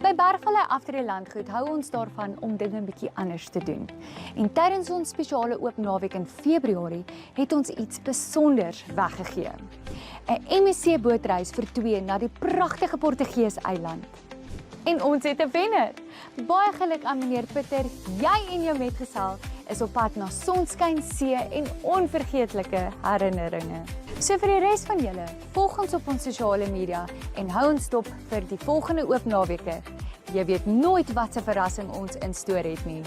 By Bergvallei After die Landgoed hou ons daarvan om dinge 'n bietjie anders te doen. En tydens ons spesiale oop naweek in Februarie het ons iets besonders weggegee. 'n MSC bootreis vir 2 na die pragtige Portugese eiland. En ons het 'n wenner. Baie geluk aan meneer Pieter. Jy en jou metgesel is op pad na sonskyn, see en onvergeetlike herinneringe. So vir die res van julle, volg ons op ons sosiale media en hou ons dop vir die volgende oop naweke. Jy weet nooit wat 'n verrassing ons in store het nie.